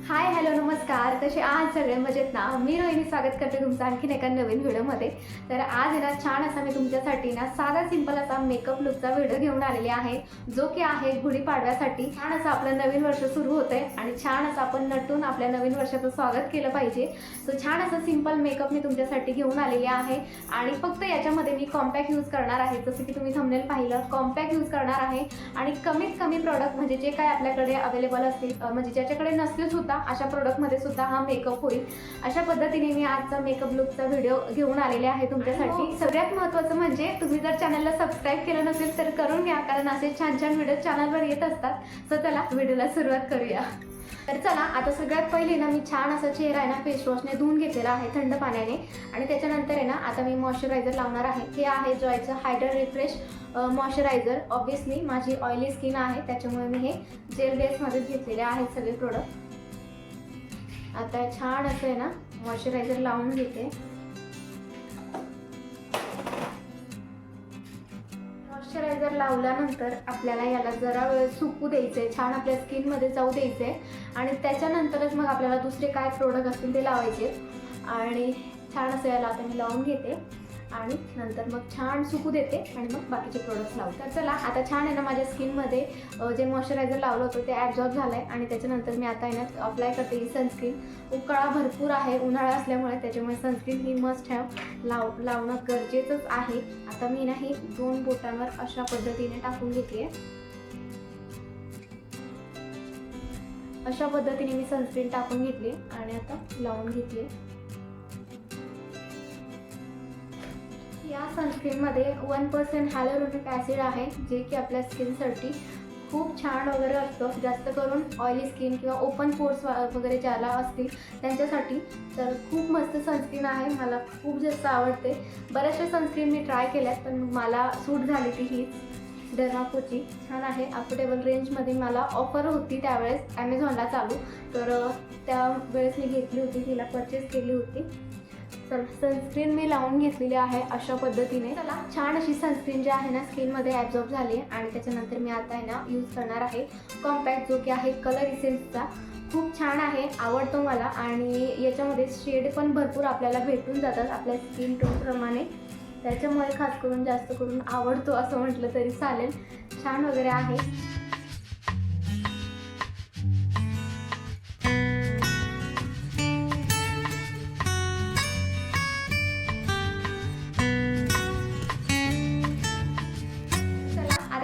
Hi hello नमस्कार, कसे आहात सगळे मजेत ना? मी रोहिणी स्वागत करते तुमचं आणखीन एका नवीन व्हिडिओमध्ये. तर आज आहे ना छान असा मी तुमच्यासाठी ना साधा सिंपल असा मेकअप लुकचा व्हिडिओ घेऊन आलेली आहे, जो की आहे गुढीपाडव्यासाठी. छान असं आपलं नवीन वर्ष सुरू होतंय आणि छान असं आपण नटून आपल्या नवीन वर्षाचं स्वागत केलं पाहिजे. सो छान असं सिंपल मेकअप मी तुमच्यासाठी घेऊन आलेली आहे आणि फक्त याच्यामध्ये मी कॉम्पॅक्ट यूज करणार आहे. जसं की तुम्ही थंबनेल पाहिलं, कॉम्पॅक्ट यूज करणार आहे आणि कमीत कमी प्रोडक्ट म्हणजे जे काय आपल्याकडे अवेलेबल असतील, म्हणजे ज्याच्याकडे नसतील सुद्धा अशा प्रोडक्टमध्ये सुद्धा हा मेकअप होईल. अशा पद्धतीने मी आजचा मेकअप लुकचा व्हिडिओ घेऊन आलेले आहे तुमच्यासाठी. सगळ्यात महत्त्वाचं म्हणजे तुम्ही जर चॅनलला सबस्क्राईब केलं नसेल तर करून घ्या, कारण असे छान छान व्हिडिओ चॅनलवर येत असतात. सो चला व्हिडिओला सुरुवात करूया. तर चला आता सगळ्यात पहिले ना मी छान असा चेहरा आहे ना फेस वॉशने धुवून घेतलेला आहे थंड पाण्याने आणि त्याच्यानंतर आहे ना आता मी मॉइश्चरायझर लावणार आहे. हे आहे जॉयचं हायड्रा रिफ्रेश मॉइश्चरायझर. ऑब्व्हियसली माझी ऑइली स्किन आहे त्याच्यामुळे मी हे जेल बेसमध्येच घेतलेले आहेत सगळे प्रोडक्ट. आता छान असं आहे ना मॉइश्चरायझर लावून घेते. मॉइश्चरायझर लावल्यानंतर आपल्याला याला जरा वेळ सुकू द्यायचे, छान आपल्या स्किनमध्ये जाऊ द्यायचे आणि त्याच्यानंतरच मग आपल्याला दुसरे काय प्रोडक्ट असतील ते लावायचे. आणि छान असं याला आता मी लावून घेते आणि नंतर मग छान सुकू देते आणि मग बाकीचे प्रोडक्ट्स लावते. तर चला आता छान आहे ना माझ्या स्किनमध्ये जे मॉइश्चरायझर लावलं होतं ते ॲब्झॉर्ब झालं आहे आणि त्याच्यानंतर मी आता आहे ना अप्लाय करते ही सनस्क्रीन. उकाळा भरपूर आहे उन्हाळा असल्यामुळे, त्याच्यामुळे सनस्क्रीन ही मस्ट हॅव लावणं गरजेचंच आहे. आता मी ना ही 2 बोटांवर अशा पद्धतीने टाकून घेते. अशा पद्धतीने मी सनस्क्रीन टाकून घेतली आणि आता लावून घेतली. या सनस्क्रीनमध्ये 1% हायलुरोनिक ॲसिड आहे, जे की आपल्या स्किनसाठी खूप छान वगैरे असतं, जास्त करून ऑइली स्किन किंवा ओपन पोर्स वगैरे ज्याला असतील त्यांच्यासाठी. तर खूप मस्त सनस्क्रीन आहे, मला खूप जास्त आवडते. बऱ्याचशा सनस्क्रीन मी ट्राय केल्यात पण मला सूट झाली ती हीच डर्माकोची. छान आहे, अफोर्डेबल रेंजमध्ये. मला ऑफर होती त्यावेळेस ॲमेझॉनला चालू, तर त्यावेळेस मी घेतली होती, तिला परचेस केली होती. तर सनस्क्रीन मी लावून घेतलेली आहे अशा पद्धतीने. चला छान अशी सनस्क्रीन जी आहे ना स्किनमध्ये ॲब्झॉर्ब झाली आणि त्याच्यानंतर मी आता आहे ना यूज करणार आहे कॉम्पॅक्ट, जो की आहे कलर इसेन्सचा. खूप छान आहे, आवडतो मला आणि याच्यामध्ये शेड पण भरपूर आपल्याला भेटून जातात आपल्या स्किन टोनप्रमाणे, त्याच्यामुळे खास करून जास्त करून आवडतो असं म्हटलं तरी चालेल. छान वगैरे आहे.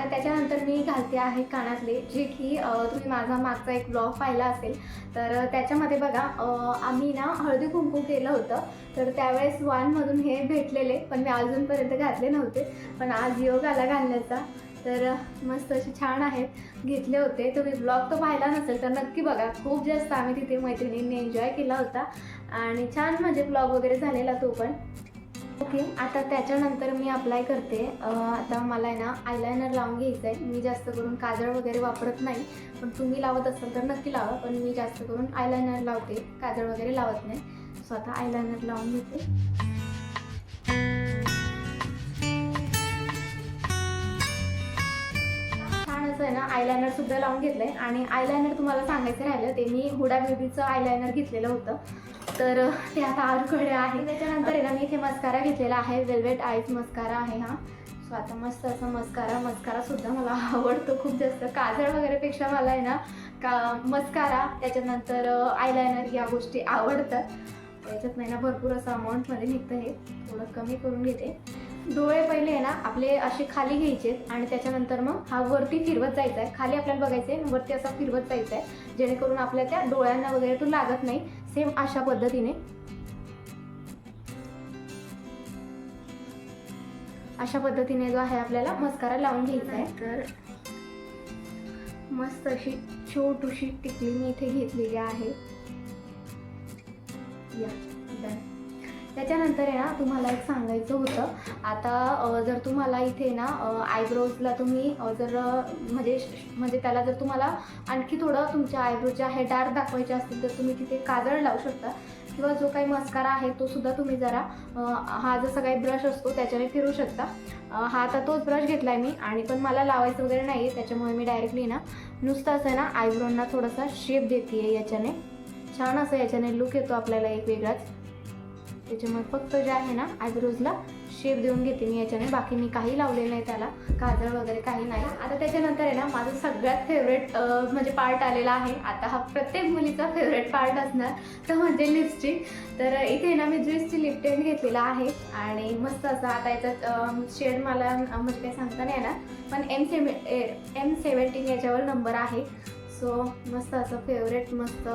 त्याच्यानंतर मी घालते आहे कानातले, जे की तुम्ही माझा मागचा एक ब्लॉग पाहिला असेल तर त्याच्यामध्ये बघा आम्ही ना हळदी कुंकू केलं होतं, तर त्यावेळेस वानमधून हे भेटलेले पण मी अजूनपर्यंत घातले नव्हते, पण आज योग आला घालण्याचा. तर मस्त असे छान आहेत, घेतले होते. तुम्ही ब्लॉग तो पाहिला नसेल तर नक्की बघा. खूप जास्त आम्ही तिथे मैत्रिणींनी एन्जॉय केला होता आणि छान म्हणजे ब्लॉग वगैरे झालेला तो पण. ओके, आता त्याच्यानंतर मी अप्लाय करते. आता मला आहे ना आयलायनर लावून घ्यायचं आहे. मी जास्त करून काजळ वगैरे वापरत नाही, पण तुम्ही लावत असाल तर नक्की लावा, पण मी जास्त करून आयलायनर लावते, काजळ वगैरे लावत नाही. सो आता आयलायनर लावून घेते. छान असं आहे ना आयलायनर सुद्धा लावून घेतलं आहे आणि आयलायनर तुम्हाला सांगायचं राहिलं, ते मी हुडा ब्युटीचं आयलायनर घेतलेलं होतं, तर ते आता आजूकडे आहे. त्याच्यानंतर आहे ना मी इथे मस्कारा घेतलेला आहे, वेल्वेट आईज मस्कारा आहे हा. सो आता मस्त असं मस्कारासुद्धा मला आवडतो खूप जास्त. काजळ वगैरेपेक्षा मला आहे ना मस्कारा, त्याच्यानंतर आयलायनर या गोष्टी आवडतात. याच्यात नाही ना भरपूर असं अमाऊंटमध्ये निघतं, हे थोडं कमी करून घेते. डोळे पहिले आहे ना आपले असे खाली घ्यायचे आणि त्याच्यानंतर मग हा वरती फिरवत जायचा आहे. खाली आपल्याला बघायचं आहे, वरती असा फिरवत जायचं आहे, जेणेकरून आपल्या त्या डोळ्यांना वगैरे तो लागत नाही. सेम अशा पद्धतीने जो आहे आपल्याला मस्कारा लावून घ्यायचा आहे. तर मस्त अशी छोटीशी टिकली मी इथे घेतलेली आहे. या त्याच्यानंतर आहे ना तुम्हाला एक सांगायचं होतं, आता जर तुम्हाला इथे ना आयब्रोजला तुम्ही जर म्हणजे त्याला जर तुम्हाला आणखी थोडं तुमच्या आयब्रोच्या हे डार्क दाखवायचे असतील तर तुम्ही तिथे काजळ लावू शकता किंवा जो काही मस्कारा आहे तो सुद्धा तुम्ही जरा हा जसा काही ब्रश असतो त्याच्याने फिरू शकता. हा आता तोच ब्रश घेतला आहे मी आणि पण मला लावायचं वगैरे नाही आहे, त्याच्यामुळे मी डायरेक्टली ना नुसतं असं ना आयब्रोंना थोडासा शेप देते आहे याच्याने. छान असं याच्याने लुक येतो आपल्याला एक वेगळाच. त्याच्यामुळे फक्त जे आहे ना आयब्रोजला शेप देऊन घेते मी याच्याने, बाकी मी काही लावलेलं नाही त्याला, काजळ वगैरे काही नाही. आता त्याच्यानंतर आहे ना माझं सगळ्यात फेवरेट म्हणजे पार्ट आलेला आहे. आता हा प्रत्येक मुलीचा फेवरेट पार्ट असणार तो म्हणजे लिपस्टिक. तर इथे ना मी ज्यूसची लिप टिंट घेतलेला आहे आणि मस्त असा आता याचा शेड मला म्हणजे काही सांगता नाही येणार, पण M17 याच्यावर नंबर आहे. सो मस्त असं फेवरेट मस्त.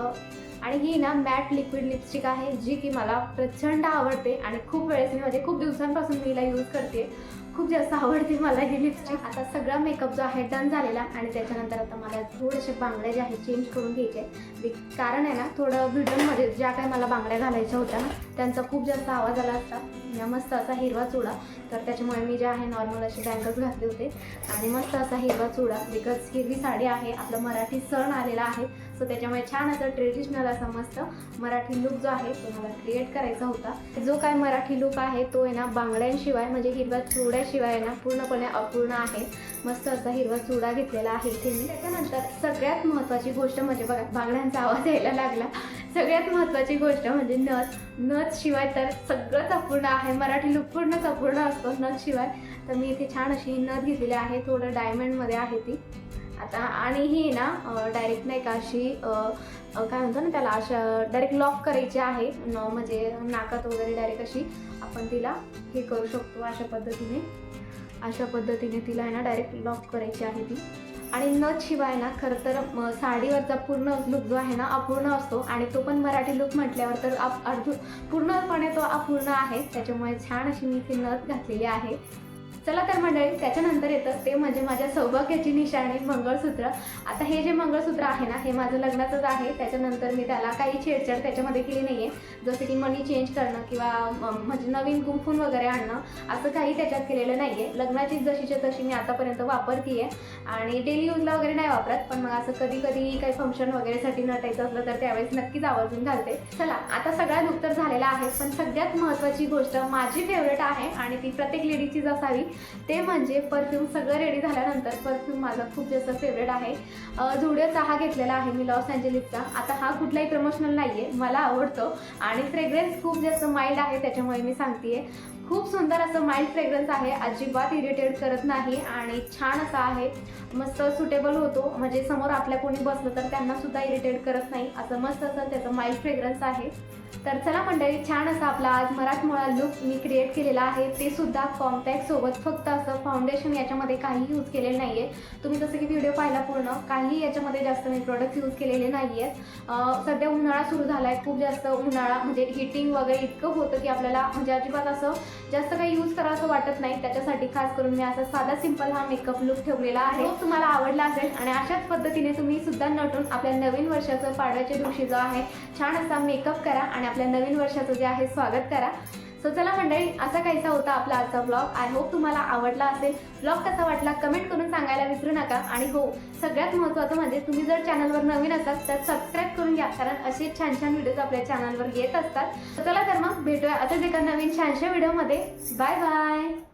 आणि ही ना मॅट लिक्विड लिपस्टिक आहे जी की मला प्रचंड आवडते आणि खूप वेळेस मी म्हणजे खूप दिवसांपासून मी हिला यूज करते. खूप जास्त आवडते मला ही लिपस्टिक. आता सगळा मेकअप जो आहे डन झालेला आणि त्याच्यानंतर आता मला थोडेसे बांगड्या जे आहेत चेंज करून घ्यायचे. कारण आहे ना थोडं व्हिडिओमध्ये ज्या काही मला बांगड्या घालायच्या होत्या ना त्यांचा खूप जास्त आवाज आला असता. या मस्त असा हिरवा चुडा, तर त्याच्यामुळे मी जे आहे नॉर्मल असे बँगल्स घातले होते आणि मस्त असा हिरवा चुडा, बिकॉज हिरवी साडी आहे, आपला मराठी सण आलेला आहे. सो त्याच्यामुळे छान असं ट्रेडिशनल असा मस्त मराठी लुक जो आहे तो मला क्रिएट करायचा होता. जो काय मराठी लुक आहे तो आहे ना बांगड्यांशिवाय म्हणजे हिरव्या चुड्याशिवाय आहे ना पूर्णपणे अपूर्ण आहे. मस्त असा हिरवा चुडा घेतलेला आहे इथे मी. त्याच्यानंतर सगळ्यात महत्त्वाची गोष्ट म्हणजे बघा बांगड्यांचा आवाज यायला लागला. सगळ्यात महत्त्वाची गोष्ट म्हणजे नथ शिवाय तर सगळंच अपूर्ण आहे. मराठी लुक पूर्णच अपूर्ण असतो नथ शिवाय. तर मी इथे छान अशी नथ घेतलेली आहे, थोडं डायमंडमध्ये आहे ती. आता आणि ही ना डायरेक्ट नाही का अशी काय म्हणतो ना त्याला, अशा डायरेक्ट लॉक करायची आहे. म्हणजे नाकात वगैरे डायरेक्ट अशी आपण तिला हे करू शकतो. अशा पद्धतीने तिला आहे ना डायरेक्ट लॉक करायची आहे ती. आणि नथ शिवाय ना खरं तर साडीवरचा पूर्ण लुक जो आहे ना अपूर्ण असतो आणि तो पण मराठी लुक म्हटल्यावर तर पूर्णपणे तो अपूर्ण आहे. त्याच्यामुळे छान अशी मी ती नथ घातलेली आहे. चला तर मंडळी त्याच्यानंतर येतं ते म्हणजे माझ्या सौभाग्याची निशाणी मंगळसूत्र. आता हे जे मंगळसूत्र आहे ना हे माझं लग्नाचंच आहे. त्याच्यानंतर मी त्याला काही छेडछाड त्याच्यामध्ये केली नाही आहे, जसं की मनी चेंज करणं किंवा म्हणजे नवीन कुंकून वगैरे आणणं असं काही त्याच्यात केलेलं नाही आहे. लग्नाचीच जशीच्या तशी मी आतापर्यंत वापरते आहे आणि डेली यूजला वगैरे नाही वापरत, पण मग असं कधी कधी काही फंक्शन वगैरेसाठी नटायचं असलं तर त्यावेळेस नक्कीच आवर्जून घालते. चला आता सगळा लुक तर झालेला आहे, पण सगळ्यात महत्त्वाची गोष्ट माझी फेवरेट आहे आणि ती प्रत्येक लेडीचीच असावी, ते म्हणजे परफ्यूम. सगळं रेडी झाल्यानंतर परफ्यूम माझा खूप जास्त फेवरेट आहे. झुडिओचा हा घेतलेला आहे मी लॉस एंजेलिसचा. आता हा कुठलाही प्रमोशनल नाही आहे, मला आवडतो आणि फ्रेग्रन्स खूप जास्त माइल्ड आहे त्याच्यामुळे मी सांगते. खूप सुंदर असं माइल्ड फ्रेग्रन्स आहे, अजिबात इरिटेट करत नाही आणि छान असा आहे. मस्त सुटेबल होतो, म्हणजे समोर आपल्या कोणी बसलं तर त्यांना सुद्धा इरिटेट करत नाही, असं मस्त असं त्याचं माइल्ड फ्रेग्रन्स आहे. तर चला मंडळी छान असा आपला आज मराठमोळा लुक मी क्रिएट केलेला आहे, ते सुद्धा कॉम्पॅक्ट सोबत. फक्त असं फाउंडेशन याच्यामध्ये काही यूज केलेलं नाही आहे. तुम्ही जसं की व्हिडिओ पाहिला पूर्ण, काही याच्यामध्ये जास्त मी प्रोडक्ट यूज केलेले नाही आहेत. सध्या उन्हाळा सुरू झाला आहे, खूप जास्त उन्हाळा म्हणजे हिटिंग वगैरे इतकं होतं की आपल्याला म्हणजे अजिबात असं जास्त काही यूज करावं असं वाटत नाही. त्याच्यासाठी खास करून मी असा साधा सिंपल हा मेकअप लुक ठेवलेला आहे. तुम्हाला आवडला असेल आणि अशाच पद्धतीने तुम्ही सुद्धा नटून आपल्या नवीन वर्षाचं पाडव्याच्या दिवशी जो आहे छान असा मेकअप करा आणि आपल्या नवीन वर्षाचं जे आहे स्वागत करा. सो चला मंडळी असा काहीसा होता आपला आजचा ब्लॉग. आय होप तुम्हाला आवडला असेल. ब्लॉग कसा वाटला कमेंट करून सांगायला विसरू नका. आणि हो सगळ्यात महत्त्वाचं म्हणजे तुम्ही जर चॅनलवर नवीन असाल तर सबस्क्राईब करून घ्या, कारण असे छान छान व्हिडिओज आपल्या चॅनलवर येत असतात. चला तर मग भेटूया असेच एका नवीन छानशा व्हिडिओमध्ये. Bye bye.